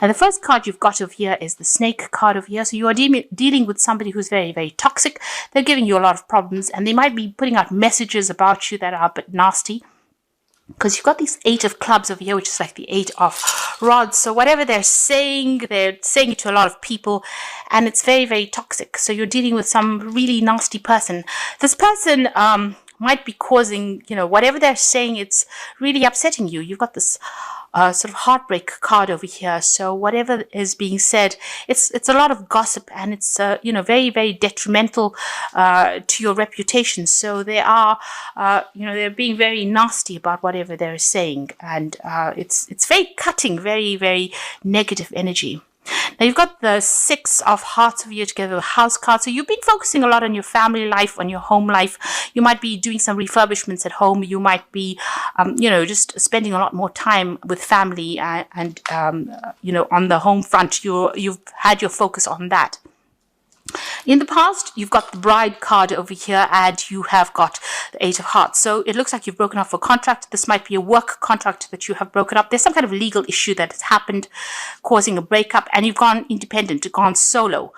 And the first card you've got over here is the snake card over here. So you are dealing with somebody who's very, very toxic. They're giving you a lot of problems, and they might be putting out messages about you that are a bit nasty. Because you've got these 8 of clubs over here, which is like the 8 of rods. So whatever they're saying it to a lot of people, and it's very, very toxic. So you're dealing with some really nasty person. This person might be causing, whatever they're saying, it's really upsetting you. You've got this sort of heartbreak card over here. So whatever is being said, it's a lot of gossip, and it's very, very detrimental to your reputation. So they are they're being very nasty about whatever they're saying, and it's very cutting, very, very negative energy. Now you've got the 6 of hearts over here together with house card. So you've been focusing a lot on your family life, on your home life. You might be doing some refurbishments at home. You might be, just spending a lot more time with family and on the home front. You've had your focus on that. In the past, you've got the bride card over here, and you have got the 8 of hearts. So it looks like you've broken off a contract. This might be a work contract that you have broken up. There's some kind of legal issue that has happened, causing a breakup, and you've gone independent, gone solo.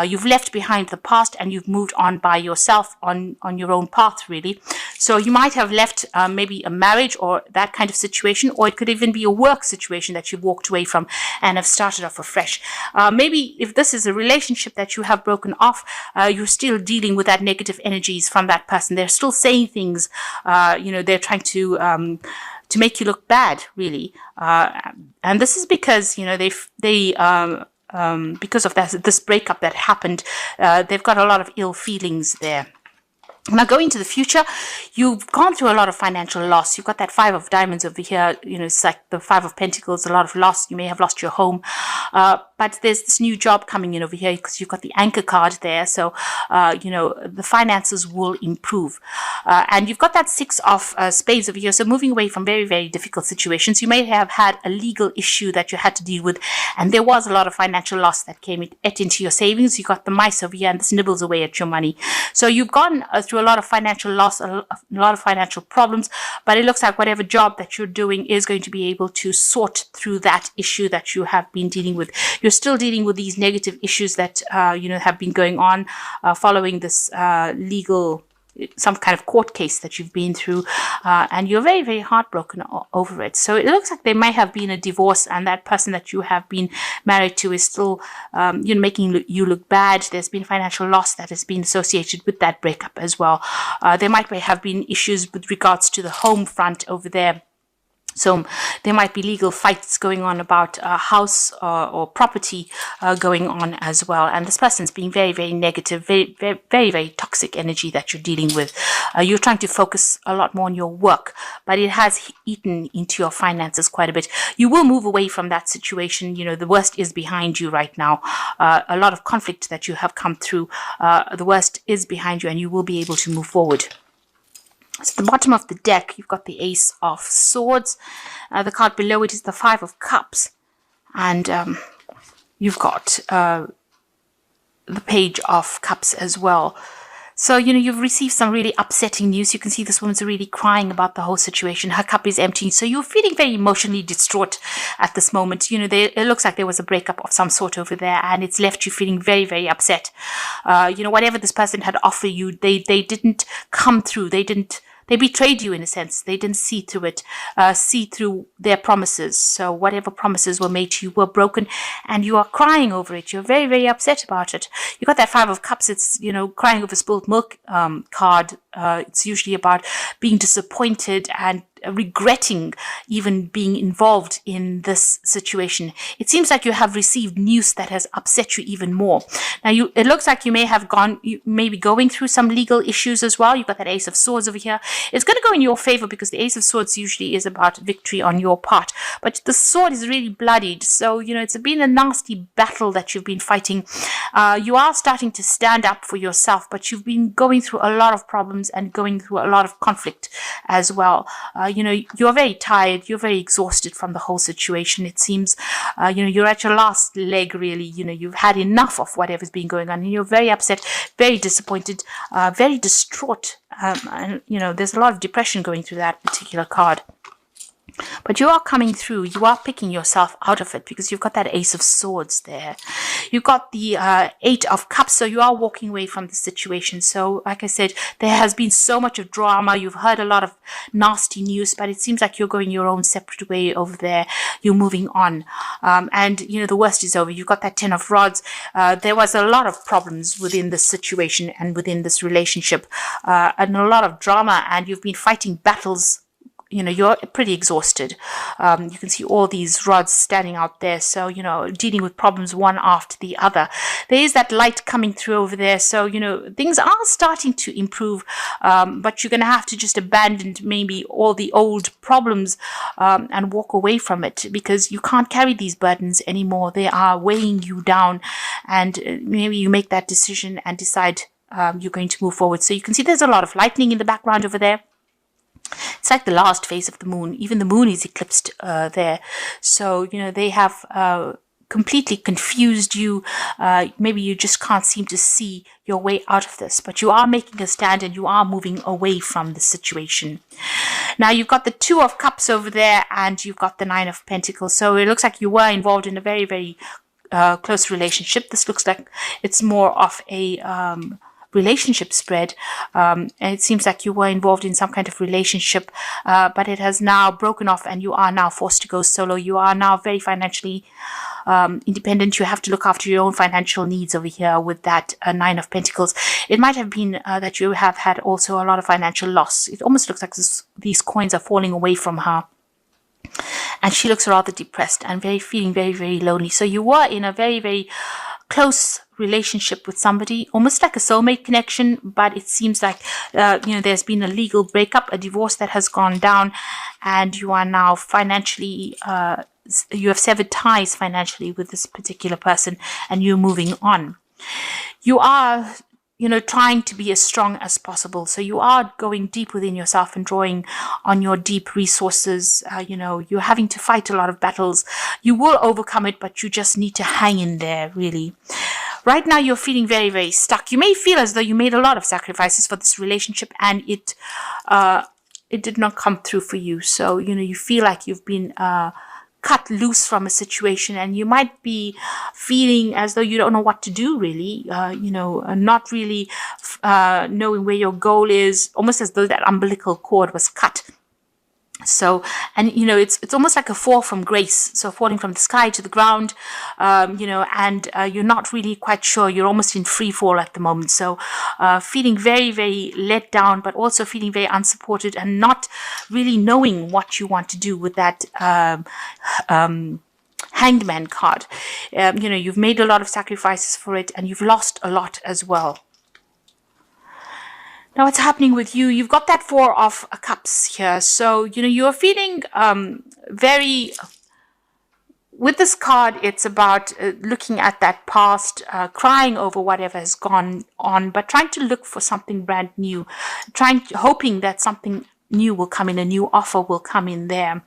You've left behind the past, and you've moved on by yourself on your own path, really. So you might have left maybe a marriage or that kind of situation, or it could even be a work situation that you've walked away from and have started off afresh. Maybe if this is a relationship that you have broken off, you're still dealing with that negative energies from that person. They're still saying things, they're trying to make you look bad, really. And this is because, because of this breakup that happened, they've got a lot of ill feelings there. Now, going to the future, you've gone through a lot of financial loss. You've got that 5 of diamonds over here. It's like the 5 of pentacles, a lot of loss. You may have lost your home. But there's this new job coming in over here because you've got the anchor card there. So, the finances will improve. And you've got that 6 of spades over here. So moving away from very, very difficult situations. You may have had a legal issue that you had to deal with. And there was a lot of financial loss that ate into your savings. You got the mice over here, and this nibbles away at your money. So you've gone through a lot of financial loss, a lot of financial problems, but it looks like whatever job that you're doing is going to be able to sort through that issue that you have been dealing with. You're still dealing with these negative issues that have been going on following this legal, some kind of court case that you've been through, and you're very, very heartbroken over it. So it looks like there might have been a divorce, and that person that you have been married to is still making you look bad. There's been financial loss that has been associated with that breakup as well. There might have been issues with regards to the home front over there. So there might be legal fights going on about a house or property going on as well. And this person's being very, very negative, very, very, very, very toxic energy that you're dealing with. You're trying to focus a lot more on your work, but it has eaten into your finances quite a bit. You will move away from that situation. The worst is behind you right now. A lot of conflict that you have come through, the worst is behind you, and you will be able to move forward. So at the bottom of the deck, you've got the Ace of Swords. The card below it is the 5 of Cups. And you've got the Page of Cups as well. So, you've received some really upsetting news. You can see this woman's really crying about the whole situation. Her cup is empty. So you're feeling very emotionally distraught at this moment. It looks like there was a breakup of some sort over there, and it's left you feeling very, very upset. Whatever this person had offered you, they didn't come through. They betrayed you in a sense. They didn't see through it, see through their promises. So whatever promises were made to you were broken, and you are crying over it. You're very, very upset about it. You got that 5 of Cups. It's, crying over spilled milk card. It's usually about being disappointed and regretting even being involved in this situation. It seems like you have received news that has upset you even more. Now, it looks like you may be going through some legal issues as well. You've got that Ace of Swords over here. It's going to go in your favor because the Ace of Swords usually is about victory on your part. But the sword is really bloodied. So, it's been a nasty battle that you've been fighting. You are starting to stand up for yourself, but you've been going through a lot of problems and going through a lot of conflict as well. You're very tired. You're very exhausted from the whole situation. It seems, you're at your last leg, really. You've had enough of whatever's been going on, and you're very upset, very disappointed, very distraught. And, there's a lot of depression going through that particular card. But you are coming through. You are picking yourself out of it because you've got that Ace of Swords there. You've got the Eight of Cups, so you are walking away from the situation. So, like I said, there has been so much of drama. You've heard a lot of nasty news, but it seems like you're going your own separate way over there. You're moving on. And, you know, the worst is over. You've got that Ten of Rods. There was a lot of problems within this situation and within this relationship, and a lot of drama, and you've been fighting battles. You know, you're pretty exhausted. You can see all these rods standing out there. So, you know, dealing with problems one after the other. There is that light coming through over there. So, you know, things are starting to improve. But you're going to have to just abandon maybe all the old problems and walk away from it, because you can't carry these burdens anymore. They are weighing you down. And maybe you make that decision and decide you're going to move forward. So you can see there's a lot of lightning in the background over there. It's like the last phase of the moon. Even the moon is eclipsed there. So, you know, they have completely confused you. Maybe you just can't seem to see your way out of this. But you are making a stand and you are moving away from the situation. Now, you've got the Two of Cups over there and you've got the Nine of Pentacles. So it looks like you were involved in a very, very close relationship. This looks like it's more of a relationship spread, and it seems like you were involved in some kind of relationship, but it has now broken off and you are now forced to go solo. You are now very financially independent. You have to look after your own financial needs over here with that Nine of Pentacles. It might have been that you have had also a lot of financial loss. It almost looks like these coins are falling away from her. And she looks rather depressed and feeling very, very lonely. So you were in a very, very close relationship with somebody, almost like a soulmate connection, but it seems like you know, there's been a legal breakup, a divorce that has gone down, and you are now financially you have severed ties financially with this particular person, and you're moving on. You are, you know, trying to be as strong as possible. So you are going deep within yourself and drawing on your deep resources. You know, you're having to fight a lot of battles. You will overcome it, but you just need to hang in there, really. Right now, you're feeling very, very stuck. You may feel as though you made a lot of sacrifices for this relationship and it did not come through for you. So, you know, you feel like you've been cut loose from a situation, and you might be feeling as though you don't know what to do, really, you know, not really knowing where your goal is, almost as though that umbilical cord was cut. So, and you know, it's almost like a fall from grace. So falling from the sky to the ground, you know, and you're not really quite sure. You're almost in free fall at the moment. So feeling very, very let down, but also feeling very unsupported and not really knowing what you want to do with that Hanged Man card. You know, you've made a lot of sacrifices for it and you've lost a lot as well. Now, what's happening with you? You've got that Four of Cups here. So, you know, you're feeling very... With this card, it's about looking at that past, crying over whatever has gone on, but trying to look for something brand new, hoping that something new will come in, a new offer will come in there,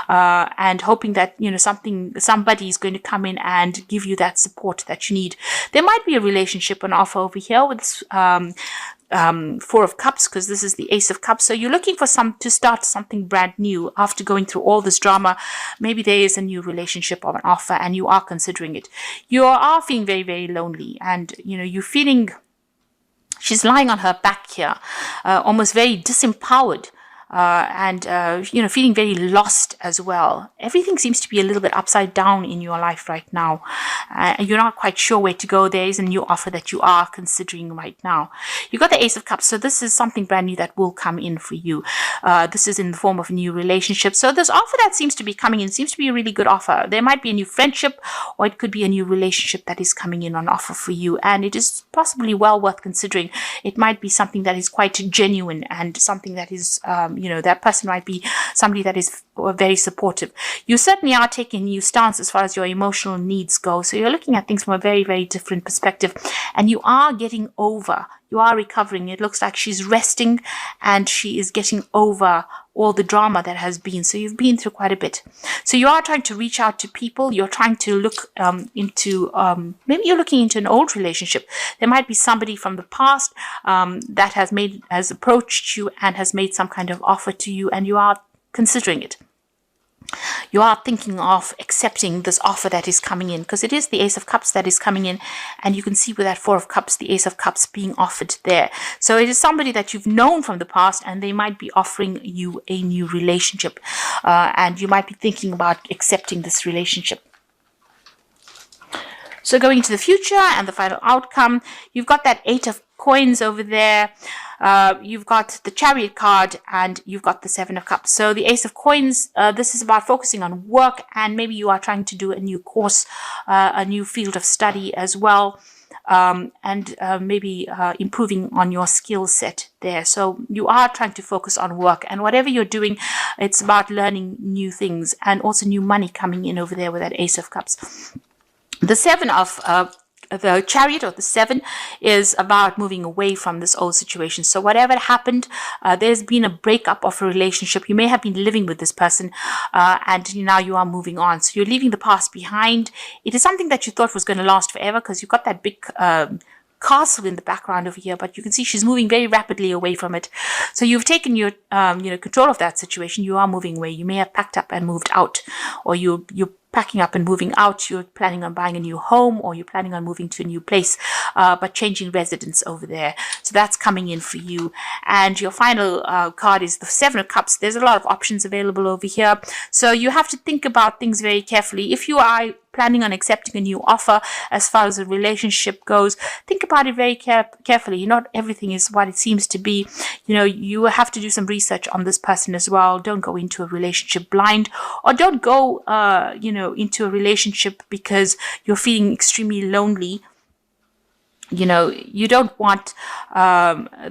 and hoping that, you know, somebody is going to come in and give you that support that you need. There might be a relationship, an offer over here with this, Four of Cups, because this is the Ace of Cups. So you're looking for to start something brand new after going through all this drama. Maybe there is a new relationship or an offer and you are considering it. You are feeling very, very lonely, and you know, you're feeling she's lying on her back here, almost very disempowered. And you know, feeling very lost as well. Everything seems to be a little bit upside down in your life right now. You're not quite sure where to go. There is a new offer that you are considering right now. You got the Ace of Cups, so this is something brand new that will come in for you. This is in the form of a new relationship. So this offer that seems to be coming in seems to be a really good offer. There might be a new friendship, or it could be a new relationship that is coming in on offer for you, and it is possibly well worth considering. It might be something that is quite genuine and something that is you know, that person might be somebody that is very supportive. You certainly are taking a new stance as far as your emotional needs go. So you're looking at things from a very, very different perspective, and you are getting over. You are recovering. It looks like she's resting and she is getting over all the drama that has been. So you've been through quite a bit. So you are trying to reach out to people. You're trying to look into, maybe you're looking into an old relationship. There might be somebody from the past that has approached you and has made some kind of offer to you, and you are considering it. you are thinking of accepting this offer that is coming in, because it is the Ace of Cups that is coming in, and you can see with that Four of Cups, the Ace of Cups being offered there. So it is somebody that you've known from the past, and they might be offering you a new relationship, and you might be thinking about accepting this relationship. So going into the future and the final outcome, you've got that Eight of Coins over there. You've got the Chariot card, and you've got the Seven of Cups. So the Ace of Coins, this is about focusing on work, and maybe you are trying to do a new course, a new field of study as well, and maybe improving on your skill set there. So you are trying to focus on work, and whatever you're doing, it's about learning new things, and also new money coming in over there with that Ace of Cups. The Seven of the Chariot, or the Seven, is about moving away from this old situation. So whatever happened, there's been a breakup of a relationship. You may have been living with this person, and now you are moving on. So you're leaving the past behind. It is something that you thought was going to last forever, because you've got that big castle in the background over here, but you can see she's moving very rapidly away from it. So you've taken your control of that situation. You are moving away. You may have packed up and moved out, or you're packing up and moving out. You're planning on buying a new home, or you're planning on moving to a new place, but changing residence over there. So that's coming in for you. And your final card is the Seven of Cups. There's a lot of options available over here, so you have to think about things very carefully. If you are planning on accepting a new offer as far as a relationship goes, think about it very carefully. Not everything is what it seems to be. You have to do some research on this person as well. Don't go into a relationship blind, or don't go into a relationship because you're feeling extremely lonely. You don't want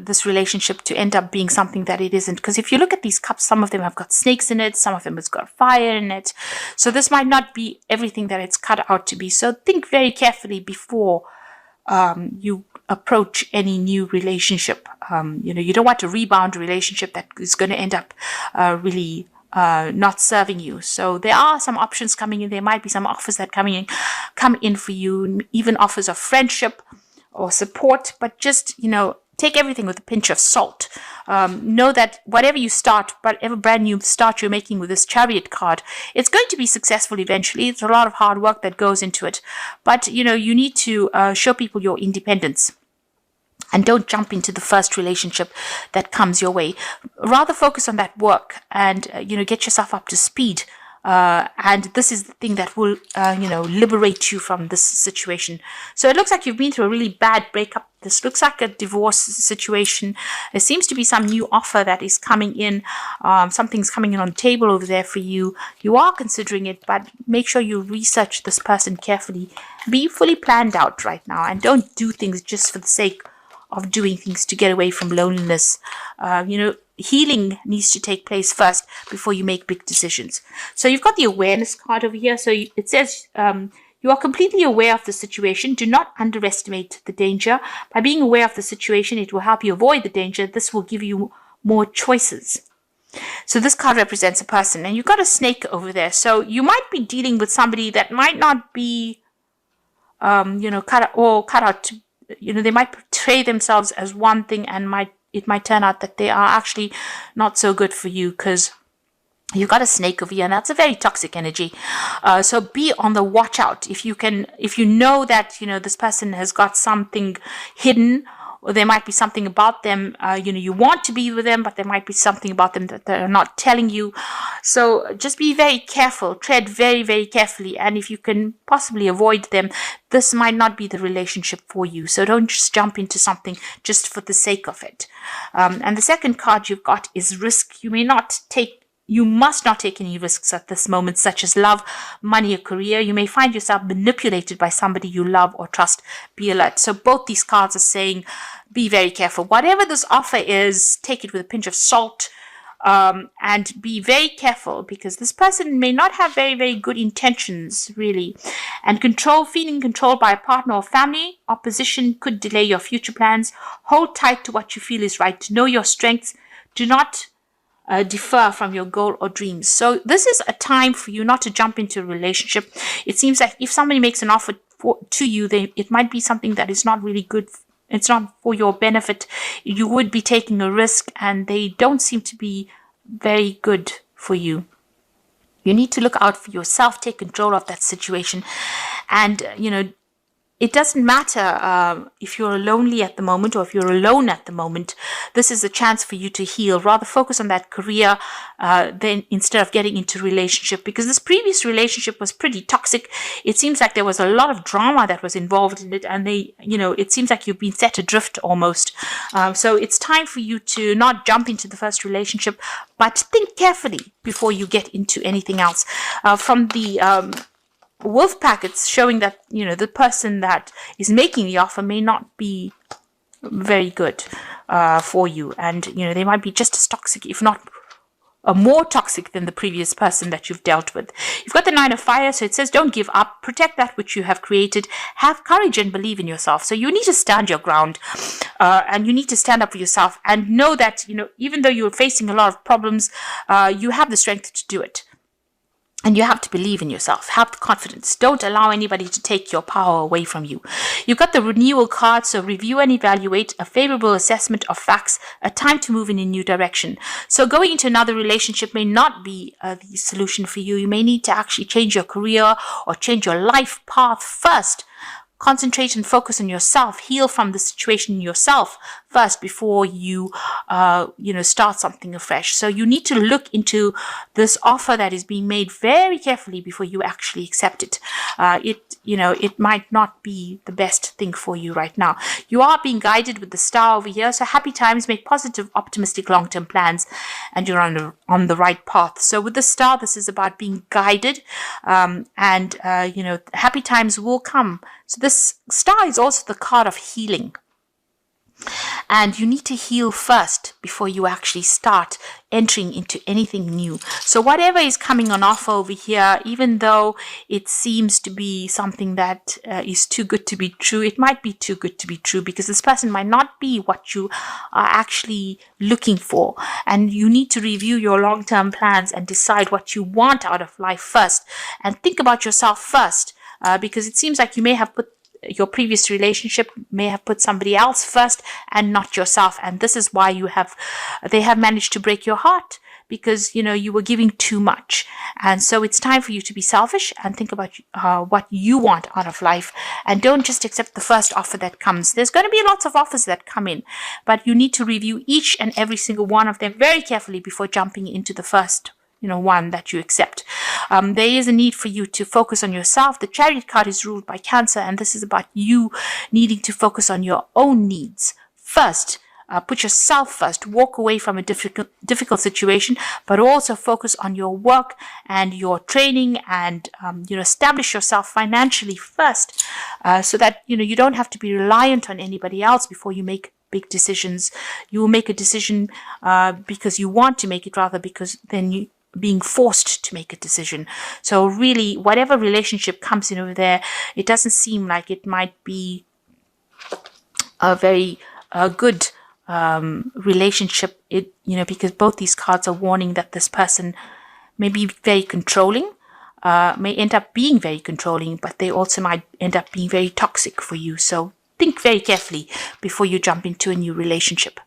this relationship to end up being something that it isn't. Because if you look at these cups, some of them have got snakes in it, some of them has got fire in it. So this might not be everything that it's cut out to be. So think very carefully before you approach any new relationship. You don't want to rebound a relationship that is going to end up really not serving you. So there are some options coming in. There might be some offers that come in for you, even offers of friendship or support, but just, take everything with a pinch of salt. Know that whatever brand new start you're making with this Chariot card, it's going to be successful eventually. It's a lot of hard work that goes into it, but you need to show people your independence. And don't jump into the first relationship that comes your way. Rather focus on that work and, get yourself up to speed. And this is the thing that will, liberate you from this situation. So it looks like you've been through a really bad breakup. This looks like a divorce situation. There seems to be some new offer that is coming in. Something's coming in on the table over there for you. You are considering it, but make sure you research this person carefully. Be fully planned out right now, and don't do things just for the sake of doing things to get away from loneliness. Healing needs to take place first before you make big decisions. So you've got the awareness card over here. So it says you are completely aware of the situation. Do not underestimate the danger. By being aware of the situation, it will help you avoid the danger. This will give you more choices. So this card represents a person, and you've got a snake over there. So you might be dealing with somebody that might not be, cut out to, they might portray themselves as one thing, and it might turn out that they are actually not so good for you, because you've got a snake over here, and that's a very toxic energy. So be on the watch out. If you know that, this person has got something hidden, or there might be something about them, you want to be with them, but there might be something about them that they're not telling you. So just be very careful, tread very, very carefully. And if you can possibly avoid them, this might not be the relationship for you. So don't just jump into something just for the sake of it. And the second card you've got is risk. You must not take any risks at this moment, such as love, money, or career. You may find yourself manipulated by somebody you love or trust. Be alert. So both these cards are saying, be very careful. Whatever this offer is, take it with a pinch of salt, and be very careful, because this person may not have very, very good intentions, really. And feeling controlled by a partner or family, opposition could delay your future plans. Hold tight to what you feel is right. Know your strengths. Do not defer from your goal or dreams. So this is a time for you not to jump into a relationship. It seems like if somebody makes an offer to you, it might be something that is not really good. It's not for your benefit. You would be taking a risk, and they don't seem to be very good for you. You need to look out for yourself, take control of that situation. And, it doesn't matter if you're lonely at the moment or if you're alone at the moment. This is a chance for you to heal. Rather focus on that career then instead of getting into a relationship, because this previous relationship was pretty toxic. It seems like there was a lot of drama that was involved in it, and it seems like you've been set adrift almost. So it's time for you to not jump into the first relationship, but think carefully before you get into anything else. From the wolf pack, it's showing that the person that is making the offer may not be very good for you, and they might be just as toxic, if not more toxic than the previous person that you've dealt with. You've got the 9 of Fire, so it says don't give up, protect that which you have created, have courage and believe in yourself. So you need to stand your ground, and you need to stand up for yourself and know that even though you're facing a lot of problems, you have the strength to do it. And you have to believe in yourself. Have confidence. Don't allow anybody to take your power away from you. You've got the renewal card, so review and evaluate, a favorable assessment of facts, a time to move in a new direction. So going into another relationship may not be the solution for you. You may need to actually change your career or change your life path first. Concentrate and focus on yourself. Heal from the situation yourself first before you, start something afresh. So you need to look into this offer that is being made very carefully before you actually accept it. It might not be the best thing for you right now. You are being guided with the star over here. So happy times, make positive, optimistic, long-term plans, and you're on the right path. So with the star, this is about being guided, happy times will come. So this star is also the card of healing. And you need to heal first before you actually start entering into anything new. So whatever is coming on offer over here, even though it seems to be something that is too good to be true, it might be too good to be true, because this person might not be what you are actually looking for. And you need to review your long-term plans and decide what you want out of life first. And think about yourself first, because it seems like you may have put your previous relationship may have put somebody else first and not yourself, and this is why they have managed to break your heart, because you were giving too much. And so it's time for you to be selfish and think about what you want out of life, and don't just accept the first offer that comes. There's going to be lots of offers that come in, but you need to review each and every single one of them very carefully before jumping into the first one that you accept. There is a need for you to focus on yourself. The Chariot card is ruled by Cancer, and this is about you needing to focus on your own needs first. Put yourself first. Walk away from a difficult situation, but also focus on your work and your training, and establish yourself financially first, so that you don't have to be reliant on anybody else before you make big decisions. You will make a decision because you want to make it, rather because then you being forced to make a decision. So really, whatever relationship comes in over there, it doesn't seem like it might be a very good relationship. Because both these cards are warning that this person may be very controlling, may end up being very controlling, but they also might end up being very toxic for you. So think very carefully before you jump into a new relationship.